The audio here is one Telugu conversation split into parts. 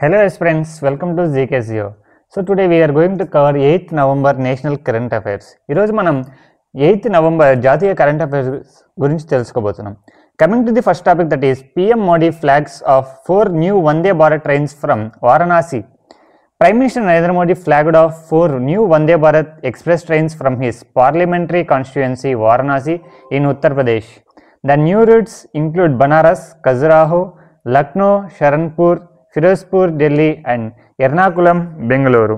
Hello friends, welcome to ZKZO. So today we are going to cover 8th November National Current Affairs. ఈరోజు మనం 8th November జాతీయ కరెంట్ అఫైర్స్ గురించి తెలుసుకోబోతున్నాం. Coming to the first topic, that is PM Modi flags of 4 new Vande Bharat trains from Varanasi. Prime Minister Narendra Modi flagged off 4 new Vande Bharat express trains from his parliamentary constituency Varanasi in Uttar Pradesh. The new routes include Banaras, Khajuraho, Lucknow, Saharanpur, Firozpur, Delhi and Ernakulam, Bengaluru.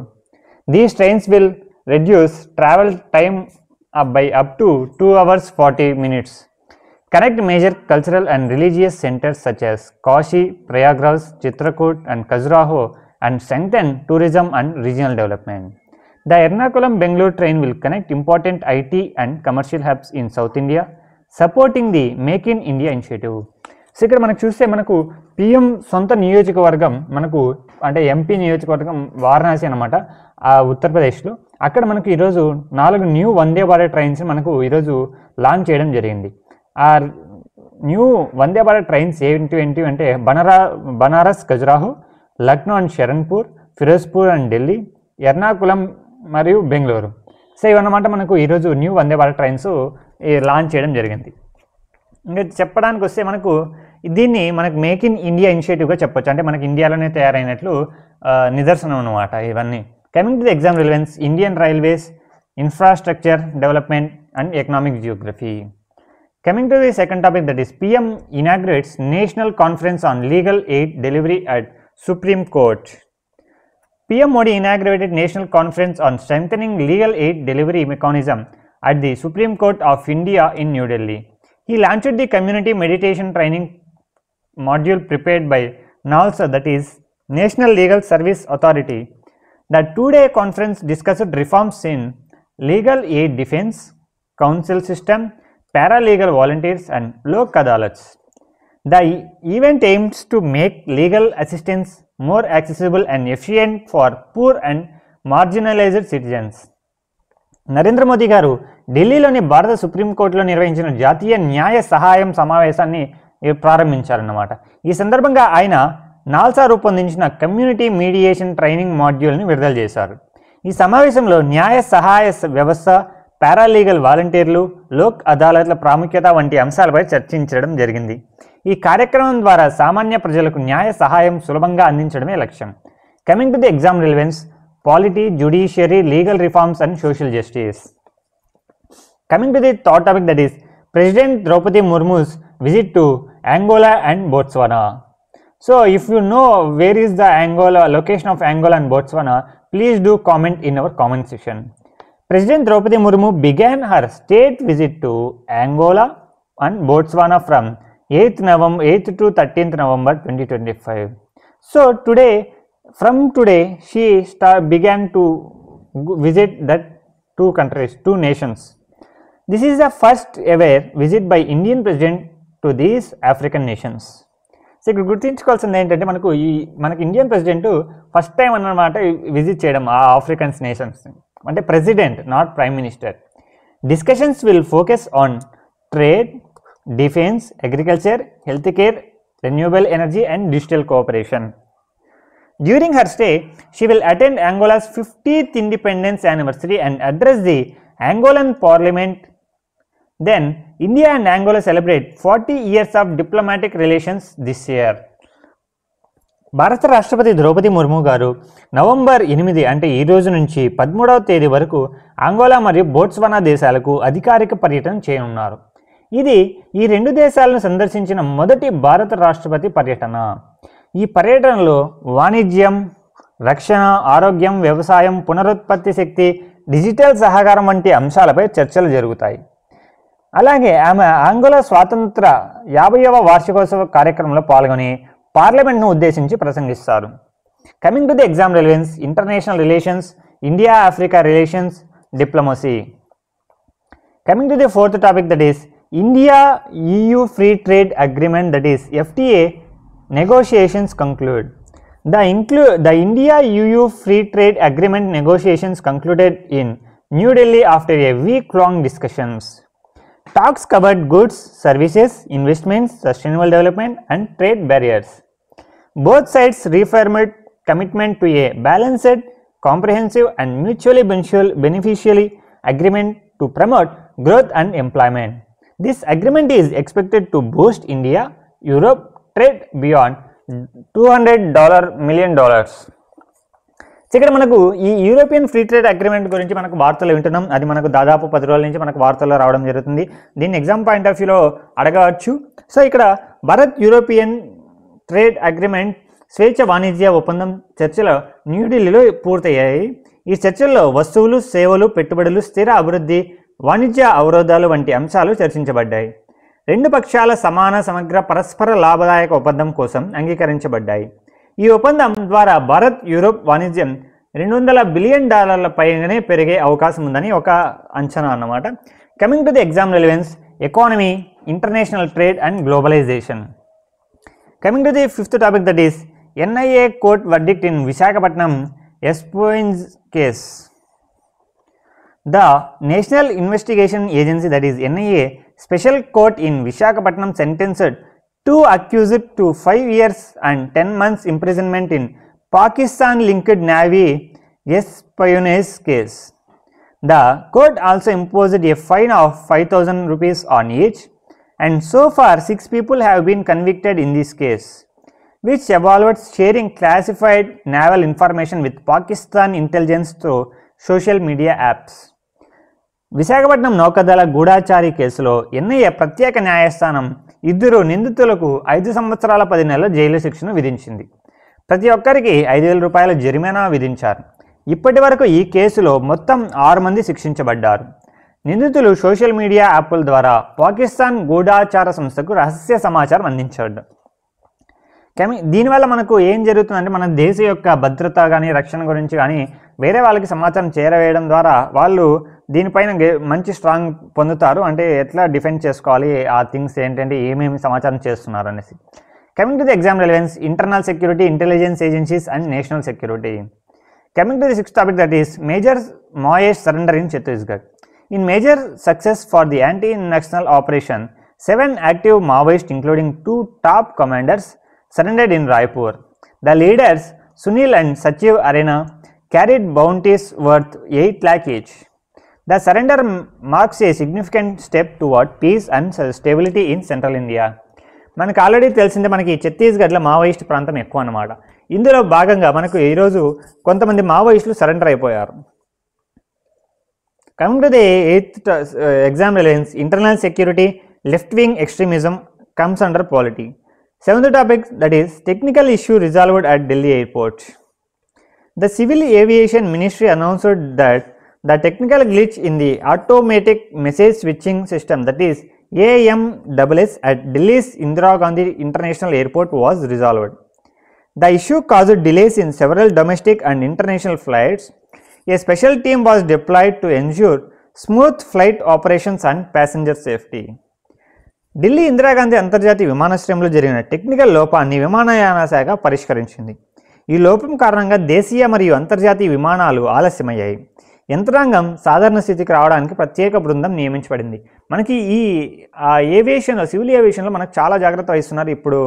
These trains will reduce travel time by up to 2 hours 40 minutes. Connect major cultural and religious centers such as Kashi, Prayagraj, Chitrakoot and Khajuraho and strengthen tourism and regional development. The Ernakulam Bengaluru train will connect important IT and commercial hubs in South India, supporting the Make in India initiative. So ఇక్కడ మనకు చూస్తే మనకు పిఎం సొంత నియోజకవర్గం మనకు అంటే ఎంపీ నియోజకవర్గం వారణాసి అనమాట ఆ ఉత్తరప్రదేశ్లో. అక్కడ మనకు ఈరోజు 4 న్యూ వందే భారత్ ట్రైన్స్ మనకు ఈరోజు లాంచ్ చేయడం జరిగింది. ఆ న్యూ వందే భారత్ ట్రైన్స్ ఏంటి అంటే బనారస్, ఖజురాహో, లక్నో అండ్ షరన్పూర్, ఫిరోజ్పూర్ అండ్ ఢిల్లీ, ఎర్నాకులం మరియు బెంగళూరు. సో ఇవన్నమాట మనకు ఈరోజు new Vande Bharat trains launch చేయడం జరిగింది. ఇంకా చెప్పడానికి వస్తే మనకు దీన్ని మనకు మేక్ ఇన్ ఇండియా ఇనిషియేటివ్గా చెప్పొచ్చు. అంటే మనకి ఇండియాలోనే తయారైనట్లు నిదర్శనం అన్నమాట ఇవన్నీ. Coming to the exam relevance, Indian railways, infrastructure development and economic Geography. Coming to the second topic, that is PM inaugurates national conference on legal aid delivery at supreme court. PM Modi inaugurated National Conference on Strengthening Legal Aid Delivery Mechanism at the Supreme Court of India in New Delhi. He launched the community meditation training module prepared by NALSA, that is National Legal Service Authority. The two-day conference discussed reforms in legal aid defense, counsel system, paralegal volunteers and lok adalats. The event aims to make legal assistance more accessible and efficient for poor and marginalized citizens. Narendra Modi గారు ఢిల్లీలోని భారత సుప్రీంకోర్టులో నిర్వహించిన జాతీయ న్యాయ సహాయం సమావేశాన్ని ప్రారంభించారన్నమాట. ఈ సందర్భంగా ఆయన నాల్సా రూపొందించిన కమ్యూనిటీ మీడియేషన్ ట్రైనింగ్ మాడ్యూల్ని విడుదల చేశారు. ఈ సమావేశంలో న్యాయ సహాయ వ్యవస్థ, పారాలీగల్ వాలంటీర్లు, లోక్ అదాలత్ల ప్రాముఖ్యత వంటి అంశాలపై చర్చించడం జరిగింది. ఈ కార్యక్రమం ద్వారా సామాన్య ప్రజలకు న్యాయ సహాయం సులభంగా అందించడమే లక్ష్యం. Coming to the exam relevance, polity, judiciary, legal reforms and social justice. Coming to the third topic, that is President Draupadi Murmu's visit to Angola and Botswana. So if you know where is the location of Angola and Botswana, please do comment in our comment section. President Draupadi Murmu began her state visit to Angola and Botswana from 8th to 13th November 2025. So from today she began to visit that two nations. This is the first ever visit by Indian president to these African nations. So ఇక్కడ గుర్తుంచుకోవాల్సింది ఏంటంటే మనకి ఇండియన్ ప్రెసిడెంట్ ఫస్ట్ టైం అన్నమాట విజిట్ చేయడం ఆ ఆఫ్రికన్స్ నేషన్స్. అంటే president, not prime minister. Discussions will focus on trade, defence, agriculture, health care, renewable energy and digital cooperation. During her stay, she will attend Angola's 50th independence anniversary and address the Angolan parliament. Then, India and Angola celebrate 40 years of diplomatic relations this year. భారత రాష్ట్రపతి ద్రౌపది ముర్ము గారు నవంబర్ 8 అంటే ఈ రోజు నుంచి 13వ తేదీ వరకు అంగోలా మరియు బోట్స్వానా దేశాలకు అధికారిక పర్యటన చేయనున్నారు. ఇది ఈ రెండు దేశాలను సందర్శించిన మొదటి భారత రాష్ట్రపతి పర్యటన. ఈ పర్యటనలో వాణిజ్యం, రక్షణ, ఆరోగ్యం, వ్యవసాయం, పునరుత్పత్తి శక్తి, డిజిటల్ సహకారం వంటి అంశాలపై చర్చలు జరుగుతాయి. అలాగే ఆమె అంగోలా స్వాతంత్ర 50వ వార్షికోత్సవ కార్యక్రమంలో పాల్గొని పార్లమెంట్ను ఉద్దేశించి ప్రసంగిస్తారు. Coming to the exam relevance, international relations, India Africa relations, diplomacy. Coming to the fourth topic, that is India EU free trade agreement, that is FTA negotiations conclude. The India-EU Free Trade Agreement negotiations concluded in New Delhi after a week-long discussions. Talks covered goods, services, investments, sustainable development and trade barriers. Both sides reaffirmed commitment to a balanced, comprehensive and mutually beneficial agreement to promote growth and employment. This agreement is expected to boost India-Europe trade beyond $200 million. ఇక్కడ మనకు ఈ యూరోపియన్ ఫ్రీ ట్రేడ్ అగ్రిమెంట్ గురించి మనకు వార్తలు వింటున్నాం. అది మనకు దాదాపు 10 రోజుల నుంచి మనకు వార్తల్లో రావడం జరుగుతుంది. దీన్ని ఎగ్జామ్ పాయింట్ ఆఫ్ వ్యూలో అడగవచ్చు. సో ఇక్కడ భారత్ యూరోపియన్ ట్రేడ్ అగ్రిమెంట్ స్వేచ్ఛ వాణిజ్య ఒప్పందం చర్చలు న్యూఢిల్లీలో పూర్తయ్యాయి. ఈ చర్చల్లో వస్తువులు, సేవలు, పెట్టుబడులు, స్థిర అభివృద్ధి, వాణిజ్య అవరోధాలు వంటి అంశాలు చర్చించబడ్డాయి. రెండు పక్షాల సమాన, సమగ్ర, పరస్పర లాభదాయక ఒప్పందం కోసం అంగీకరించబడ్డాయి. ఈ ఒప్పందం ద్వారా భారత్ యూరోప్ వాణిజ్యం $200 బిలియన్ పైగానే పెరిగే అవకాశం ఉందని ఒక అంచనా అన్నమాట. Coming to the exam relevance, economy, international trade and globalisation. Coming to the fifth topic, that is NIA court verdict in Visakhapatnam espionage case. The National Investigation Agency, that is NIA, Special Court in Visakhapatnam sentenced two accused to 5 years and 10 months imprisonment in Pakistan-linked Navy espionage case. The court also imposed a fine of 5,000 rupees on each, and so far 6 people have been convicted in this case, which involved sharing classified naval information with Pakistan intelligence through social media apps. Visakhapatnam నౌకాదళ గూఢాచారి కేసులో ఎన్ఐఏ ప్రత్యేక న్యాయస్థానం ఇద్దరు నిందితులకు 5 సంవత్సరాల 10 నెలల జైలు శిక్షను విధించింది. ప్రతి ఒక్కరికి 5,000 రూపాయల జరిమానా విధించారు. ఇప్పటి వరకు ఈ కేసులో మొత్తం 6 మంది శిక్షించబడ్డారు. నిందితులు సోషల్ మీడియా యాప్ల ద్వారా పాకిస్తాన్ గూఢాచార సంస్థకు రహస్య సమాచారం అందించారు. దీనివల్ల మనకు ఏం జరుగుతుందంటే, మన దేశ యొక్క భద్రత కానీ, రక్షణ గురించి కానీ వేరే వాళ్ళకి సమాచారం చేరవేయడం ద్వారా వాళ్ళు దీనిపైన మంచి స్ట్రాంగ్ పొందుతారు. అంటే ఎట్లా డిఫెండ్ చేసుకోవాలి, ఆ థింగ్స్ ఏంటంటే ఏమేమి సమాచారం చేస్తున్నారు అనేసి. Coming to the exam relevance, internal security, intelligence agencies and national security. Coming to the sixth topic, that is major Maoist surrender in Chhattisgarh. In major success for the anti Naxal operation, 7 active Maoists including 2 top commanders surrendered in Raipur. The leaders Sunil and Sachiv Arena carried bounties worth 8 lakh each. The surrender marks a significant step toward peace and stability in central India. మనకు ఆల్రెడీ తెలిసిందే, మనకి ఛత్తీస్గఢ్లో మావోయిస్ట్ ప్రాంతం ఎక్కువ అన్నమాట. ఇందులో భాగంగా మనకు ఈరోజు కొంతమంది మావోయిస్టులు సరెండర్ అయిపోయారు. Coming to the eighth exam relevance, internal security, left wing extremism comes under polity. Seventh topic, that is technical issue resolved at Delhi airport. The Civil Aviation Ministry announced that the technical glitch in the automatic message switching system, that is AMSS, at Delhi's Indira Gandhi International Airport was resolved. The issue caused delays in several domestic and international flights. A special team was deployed to ensure smooth flight operations and passenger safety. Delhi Indira Gandhi అంతర్జాతీయ విమానాశ్రయంలో జరిగిన టెక్నికల్ లోపాన్ని విమానయాన శాఖ పరిష్కరించింది. ఈ లోపం కారణంగా దేశీయ మరియు అంతర్జాతీయ విమానాలు ఆలస్యమయ్యాయి. యంత్రాంగం సాధారణ స్థితికి రావడానికి ప్రత్యేక బృందం నియమించబడింది. మనకి ఈ ఏవియేషన్లో, సివిల్ ఏవియేషన్లో మనకు చాలా జాగ్రత్త వహిస్తున్నారు ఇప్పుడు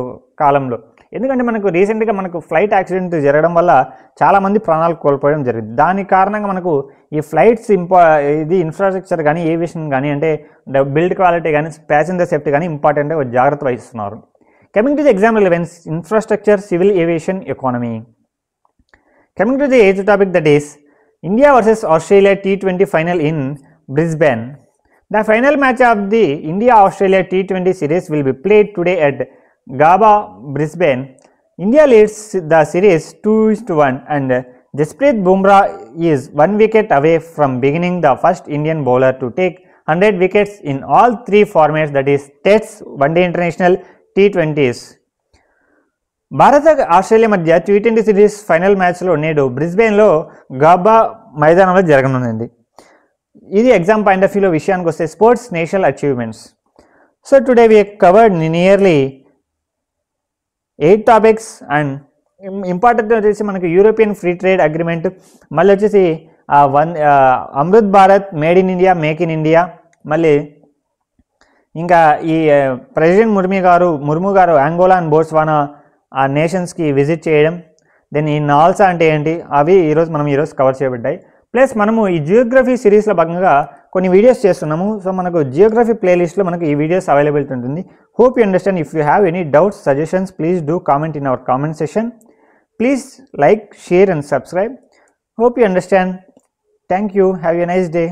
కాలంలో. ఎందుకంటే మనకు రీసెంట్గా మనకు ఫ్లైట్ యాక్సిడెంట్ జరగడం వల్ల చాలామంది ప్రాణాలు కోల్పోవడం జరిగింది. దాని కారణంగా మనకు ఈ ఫ్లైట్స్ ఇది ఇన్ఫ్రాస్ట్రక్చర్ కానీ, ఏవియేషన్ కానీ, అంటే బిల్డ్ క్వాలిటీ కానీ, ప్యాసింజర్ సేఫ్టీ కానీ ఇంపార్టెంట్ జాగ్రత్త వహిస్తున్నారు. Coming to the exam relevance, infrastructure, civil aviation, economy. Coming to the eighth topic, that is India versus Australia T20 final in Brisbane. The final match of the India-Australia T20 series will be played today at Gabba, Brisbane. India leads the series 2-1 and Jasprit Bumrah is 1 wicket away from beginning the first Indian bowler to take 100 wickets in all 3 formats, that is Tests, One Day International, T20s. భారత ఆస్ట్రేలియా మధ్య T20 సిరీస్ ఫైనల్ మ్యాచ్లో నేడు బ్రిస్బేన్లో గాబా మైదానంలో జరగనుంది. ఇది ఎగ్జామ్ పాయింట్ ఆఫ్ వ్యూలో విషయానికి వస్తే sports national achievements. So today we covered nearly 8 topics and important వచ్చేసి మనకి యూరోపియన్ ఫ్రీ ట్రేడ్ అగ్రిమెంట్, మళ్ళీ వచ్చేసి Amrit Bharat, made in India, make in India, మళ్ళీ ఇంకా ఈ ప్రెసిడెంట్ ముర్ము గారు యాంగోలా అండ్ బోట్స్వానా ఆ నేషన్స్కి విజిట్ చేయడం, దెన్ ఈ నాల్సా అంటే ఏంటి, అవి మనం ఈరోజు కవర్ చేయబడ్డాయి. ప్లస్ మనము ఈ జియోగ్రఫీ సిరీస్లో భాగంగా కొన్ని వీడియోస్ చేస్తున్నాము. సో మనకు జియోగ్రఫీ ప్లేలిస్ట్లో మనకు ఈ వీడియోస్ అవైలబిలిటీ ఉంటుంది. Hope you understand. If you have any doubts, suggestions, please do comment in our comment session. Please like, share and subscribe. Hope you understand. Thank you. Have a nice day.